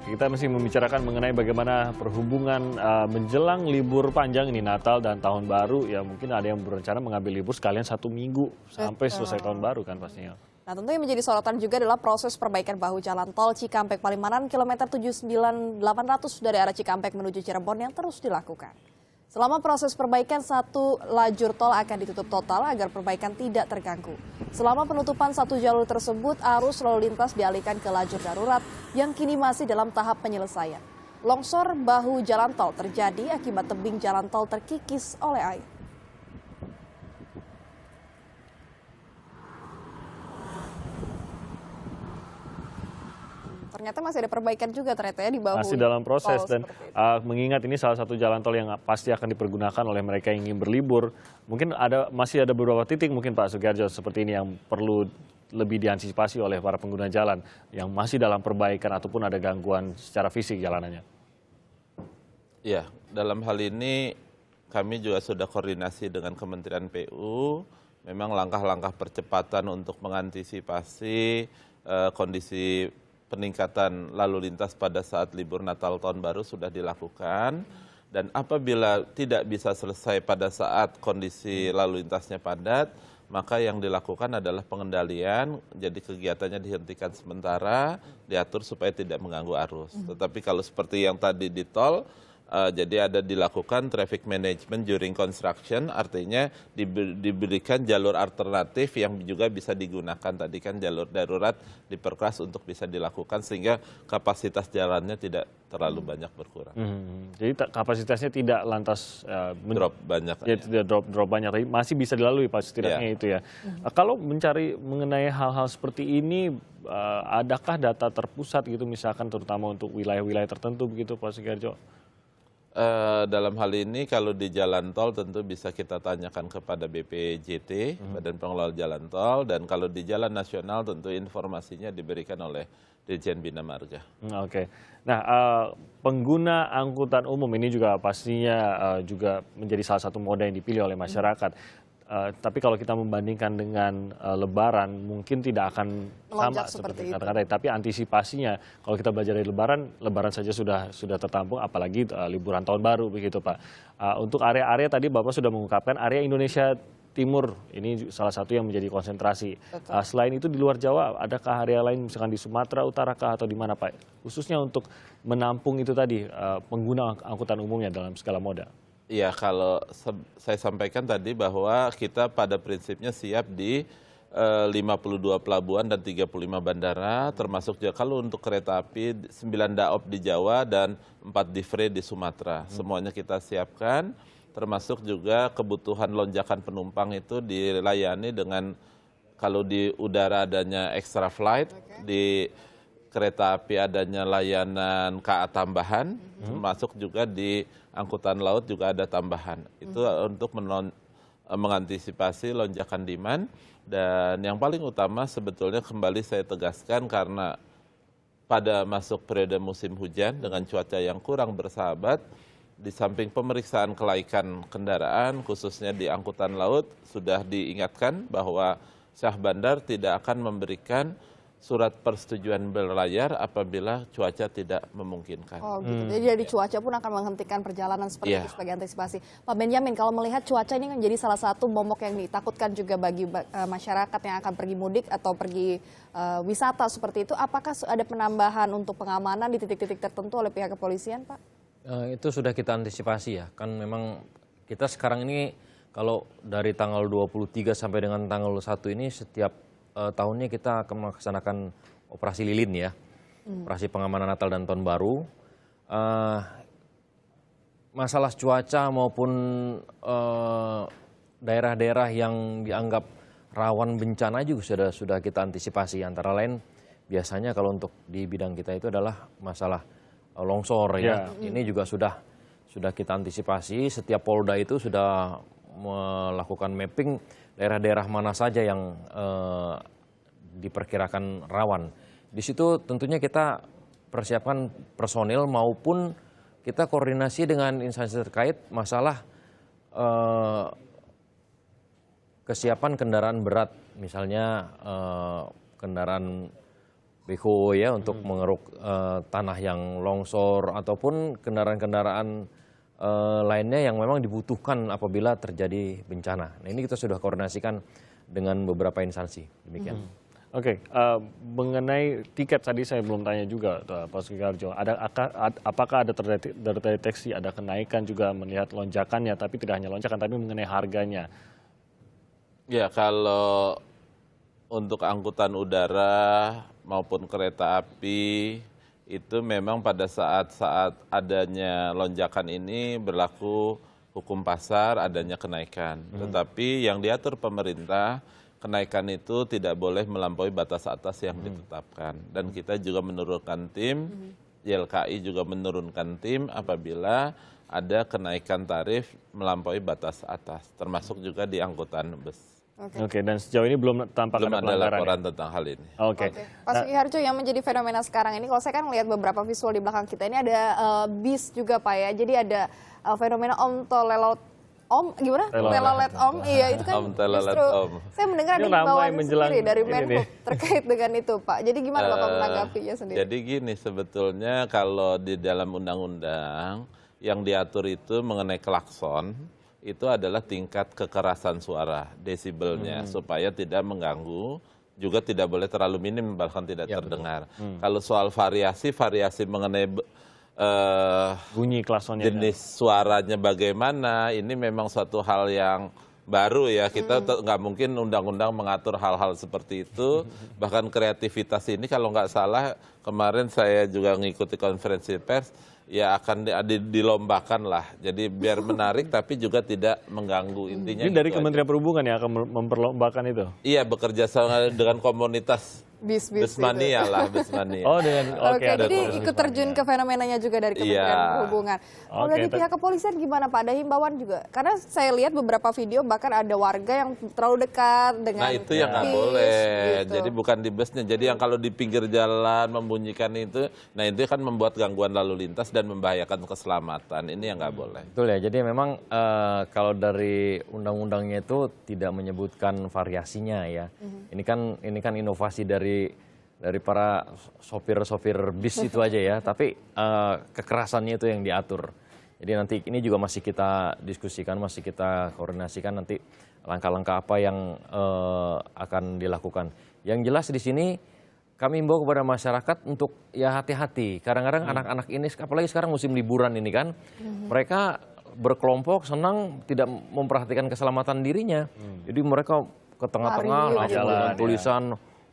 Kita masih membicarakan mengenai bagaimana perhubungan menjelang libur panjang ini Natal dan Tahun Baru. Ya mungkin ada yang berencana mengambil libur sekalian 1 minggu sampai selesai Tahun Baru kan pastinya. Nah, tentu yang menjadi sorotan juga adalah proses perbaikan bahu jalan tol Cikampek Palimanan kilometer 79800 dari arah Cikampek menuju Cirebon yang terus dilakukan. Selama proses perbaikan, satu lajur tol akan ditutup total agar perbaikan tidak terganggu. Selama penutupan satu jalur tersebut, arus lalu lintas dialihkan ke lajur darurat yang kini masih dalam tahap penyelesaian. Longsor bahu jalan tol terjadi akibat tebing jalan tol terkikis oleh air. Ternyata masih ada perbaikan juga ternyata ya di bahu. Masih dalam proses tol dan mengingat ini salah satu jalan tol yang pasti akan dipergunakan oleh mereka yang ingin berlibur. Mungkin masih ada beberapa titik mungkin Pak Sugiharjo seperti ini yang perlu lebih diantisipasi oleh para pengguna jalan yang masih dalam perbaikan ataupun ada gangguan secara fisik jalanannya. Ya, dalam hal ini kami juga sudah koordinasi dengan Kementerian PU. Memang langkah-langkah percepatan untuk mengantisipasi kondisi peningkatan lalu lintas pada saat libur Natal Tahun Baru sudah dilakukan, dan apabila tidak bisa selesai pada saat kondisi lalu lintasnya padat, maka yang dilakukan adalah pengendalian, jadi kegiatannya dihentikan sementara, diatur supaya tidak mengganggu arus. Tetapi kalau seperti yang tadi di tol, jadi ada dilakukan traffic management during construction, artinya diberikan jalur alternatif yang juga bisa digunakan. Tadi kan jalur darurat diperkeras untuk bisa dilakukan sehingga kapasitas jalannya tidak terlalu banyak berkurang. Jadi kapasitasnya tidak lantas Drop banyak. Ya, tidak drop banyak, tapi masih bisa dilalui Pak setidaknya itu ya. Kalau mencari mengenai hal-hal seperti ini, adakah data terpusat gitu misalkan terutama untuk wilayah-wilayah tertentu begitu Pak Sugiharjo? Dalam hal ini kalau di jalan tol tentu bisa kita tanyakan kepada BPJT, Badan Pengelola Jalan Tol, dan kalau di jalan nasional tentu informasinya diberikan oleh Dirjen Bina Marga. Oke. Nah, pengguna angkutan umum ini juga pastinya juga menjadi salah satu moda yang dipilih oleh masyarakat. Tapi kalau kita membandingkan dengan Lebaran, mungkin tidak akan sama seperti kata-kata. Tapi antisipasinya, kalau kita belajar dari Lebaran saja sudah tertampung, apalagi liburan Tahun Baru begitu Pak. Untuk area-area tadi Bapak sudah mengungkapkan area Indonesia Timur ini salah satu yang menjadi konsentrasi. Selain itu di luar Jawa, adakah area lain misalkan di Sumatera Utara kah atau di mana Pak? Khususnya untuk menampung itu tadi pengguna angkutan umumnya dalam skala moda. Iya, kalau saya sampaikan tadi bahwa kita pada prinsipnya siap di 52 pelabuhan dan 35 bandara, termasuk juga kalau untuk kereta api 9 daop di Jawa dan 4 divre di Sumatera. Semuanya kita siapkan, termasuk juga kebutuhan lonjakan penumpang itu dilayani dengan kalau di udara adanya extra flight, di kereta api adanya layanan KA tambahan, termasuk juga di angkutan laut juga ada tambahan. Itu untuk mengantisipasi lonjakan demand. Dan yang paling utama sebetulnya kembali saya tegaskan karena pada masuk periode musim hujan dengan cuaca yang kurang bersahabat, di samping pemeriksaan kelaikan kendaraan khususnya di angkutan laut sudah diingatkan bahwa Syah Bandar tidak akan memberikan surat persetujuan berlayar apabila cuaca tidak memungkinkan. Oh gitu, jadi dari cuaca pun akan menghentikan perjalanan seperti itu sebagai antisipasi. Pak Benyamin, kalau melihat cuaca ini kan jadi salah satu momok yang ditakutkan juga bagi masyarakat yang akan pergi mudik atau pergi wisata seperti itu, apakah ada penambahan untuk pengamanan di titik-titik tertentu oleh pihak kepolisian Pak? Itu sudah kita antisipasi ya, kan memang kita sekarang ini kalau dari tanggal 23 sampai dengan tanggal 1 ini setiap tahunnya kita akan melaksanakan operasi lilin ya, operasi pengamanan Natal dan Tahun Baru. Masalah cuaca maupun daerah-daerah yang dianggap rawan bencana juga sudah kita antisipasi. Antara lain biasanya kalau untuk di bidang kita itu adalah masalah longsor ya. Ini juga sudah kita antisipasi. Setiap Polda itu sudah melakukan mapping daerah-daerah mana saja yang diperkirakan rawan. Di situ tentunya kita persiapkan personil maupun kita koordinasi dengan instansi terkait masalah kesiapan kendaraan berat, misalnya kendaraan beko ya untuk mengeruk tanah yang longsor ataupun kendaraan-kendaraan lainnya yang memang dibutuhkan apabila terjadi bencana. Nah ini kita sudah koordinasikan dengan beberapa instansi, demikian. Oke, mengenai tiket tadi saya belum tanya juga Pak Sugiharjo. Apakah ada terdeteksi ada kenaikan juga melihat lonjakannya, tapi tidak hanya lonjakan, tapi mengenai harganya? Ya, kalau untuk angkutan udara maupun kereta api itu memang pada saat adanya lonjakan ini berlaku hukum pasar, adanya kenaikan. Tetapi yang diatur pemerintah, kenaikan itu tidak boleh melampaui batas atas yang ditetapkan. Dan kita juga menurunkan tim, YLKI juga menurunkan tim apabila ada kenaikan tarif melampaui batas atas, termasuk juga di angkutan bus. Oke, dan sejauh ini belum tampak Belum ada ada pelanggaran laporan ya? tentang hal ini. Oke. Pak Sugiharjo, yang menjadi fenomena sekarang ini, kalau saya kan melihat beberapa visual di belakang kita ini ada bis juga Pak ya. Jadi ada fenomena Om Tolelot Om, gimana? Telolet Om, iya itu kan Om Telolet justru Om. saya mendengar ada Ini ramai himbauan menjelang sendiri dari ini nih. Menhub terkait dengan itu Pak. Jadi gimana Bapak menanggapinya sendiri? Jadi gini, sebetulnya kalau di dalam undang-undang yang diatur itu mengenai klakson, itu adalah tingkat kekerasan suara, desibelnya, supaya tidak mengganggu, juga tidak boleh terlalu minim, bahkan tidak terdengar. Kalau soal variasi mengenai Bunyi klaksonnya. jenis suaranya bagaimana, ini memang suatu hal yang baru ya. Kita nggak mungkin undang-undang mengatur hal-hal seperti itu. Bahkan kreativitas ini kalau nggak salah, kemarin saya juga mengikuti konferensi pers, ya akan dilombakan lah. Jadi biar menarik tapi juga tidak mengganggu, intinya. Ini dari gitu Kementerian Perhubungan yang akan memperlombakan itu? Iya, bekerja sama dengan komunitas Bis-bis Bismania lah, Bismania. Oh, dengan Oke, ada jadi proses ikut terjun ke fenomenanya juga dari Kementerian Iya. Perhubungan. Kalau Oke, dari pihak kepolisian gimana Pak? Ada himbauan juga? Karena saya lihat beberapa video bahkan ada warga yang terlalu dekat dengan Nah itu yang nggak bis, boleh, gitu. jadi bukan di busnya. Jadi yang kalau di pinggir jalan membunyikan itu, nah itu kan membuat gangguan lalu lintas dan membahayakan keselamatan. Ini yang nggak boleh. Betul ya, jadi memang kalau dari undang-undangnya itu tidak menyebutkan variasinya ya. Ini kan inovasi dari para sopir-sopir bis itu aja ya, tapi kekerasannya itu yang diatur. Jadi nanti ini juga masih kita diskusikan, masih kita koordinasikan nanti langkah-langkah apa yang akan dilakukan. Yang jelas di sini kami himbau kepada masyarakat untuk ya hati-hati. Kadang-kadang anak-anak ini, apalagi sekarang musim liburan ini kan, mereka berkelompok senang tidak memperhatikan keselamatan dirinya. Jadi mereka ke tengah-tengah langsung jalan, dengan ya. tulisan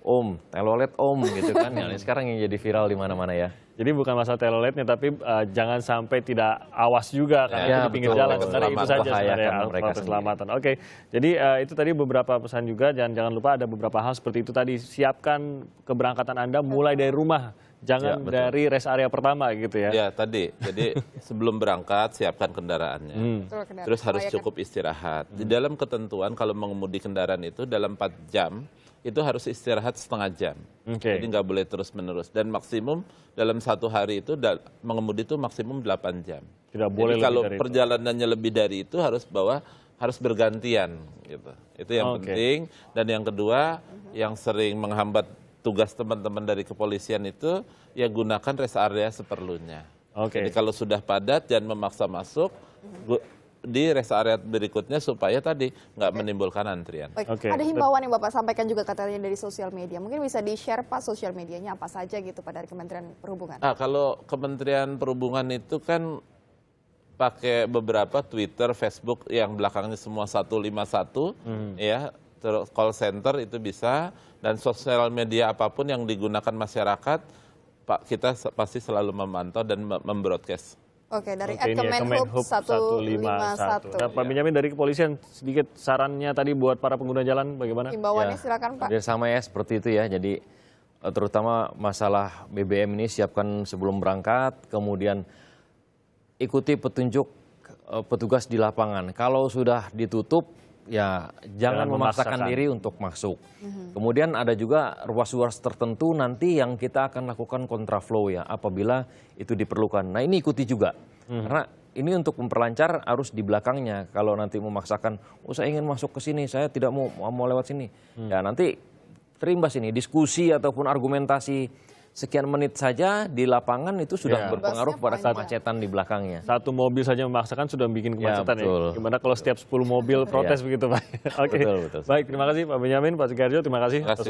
Om, telolet Om gitu kan. Nah, ini sekarang yang jadi viral di mana-mana ya. Jadi bukan masalah teloletnya, tapi jangan sampai tidak awas juga kan Ya, di pinggir betul. jalan. Sebenarnya itu saja Membahayakan sebenarnya mereka alat sendiri. keselamatan. Oke, jadi itu tadi beberapa pesan juga. Jangan lupa ada beberapa hal seperti itu tadi. Siapkan keberangkatan Anda mulai dari rumah, jangan Ya, betul. dari rest area pertama gitu ya. Ya tadi, jadi sebelum berangkat siapkan kendaraannya. Betul, kendaraan. Terus harus Layakan. cukup istirahat. Di dalam ketentuan kalau mengemudi kendaraan itu dalam 4 jam, itu harus istirahat setengah jam. Oke. Jadi nggak boleh terus-menerus. Dan maksimum dalam 1 hari itu mengemudi itu maksimum 8 jam. Tidak boleh Jadi kalau lebih dari itu. perjalanannya lebih dari itu harus bergantian gitu. Itu yang Oke. penting. Dan yang kedua, yang sering menghambat tugas teman-teman dari kepolisian itu ya gunakan rest area seperlunya. Oke. Jadi kalau sudah padat jangan memaksa masuk di rest area berikutnya supaya tadi nggak menimbulkan antrian. Baik, Oke. ada himbauan yang Bapak sampaikan juga katanya dari sosial media. Mungkin bisa di-share Pak sosial medianya apa saja gitu Pak dari Kementerian Perhubungan. Kalau Kementerian Perhubungan itu kan pakai beberapa Twitter, Facebook yang belakangnya semua 151 ya, terus call center itu bisa, dan sosial media apapun yang digunakan masyarakat, Pak, kita pasti selalu memantau dan membroadcast. Oke, dari Oke, ini ya, Kemenhub 151. Nah, Pak Benyamin dari kepolisian, sedikit sarannya tadi buat para pengguna jalan bagaimana? Himbauannya Ya, silakan Pak. hampir sama ya seperti itu ya. Jadi terutama masalah BBM ini siapkan sebelum berangkat, kemudian ikuti petunjuk petugas di lapangan. Kalau sudah ditutup ya jangan memaksakan diri untuk masuk. Kemudian ada juga ruas-ruas tertentu nanti yang kita akan lakukan kontraflow ya apabila itu diperlukan. Nah ini ikuti juga karena ini untuk memperlancar arus di belakangnya. Kalau nanti memaksakan, oh saya ingin masuk ke sini, saya tidak mau lewat sini. Ya nanti terimbas ini. Diskusi ataupun argumentasi sekian menit saja di lapangan itu sudah berpengaruh pada kemacetan di belakangnya. Satu mobil saja memaksakan sudah bikin kemacetan ya. Betul. Gimana kalau setiap 10 mobil protes begitu Pak? Oke. Betul. Baik, terima kasih Pak Benyamin, Pak Sugiharjo, terima kasih. Terima kasih.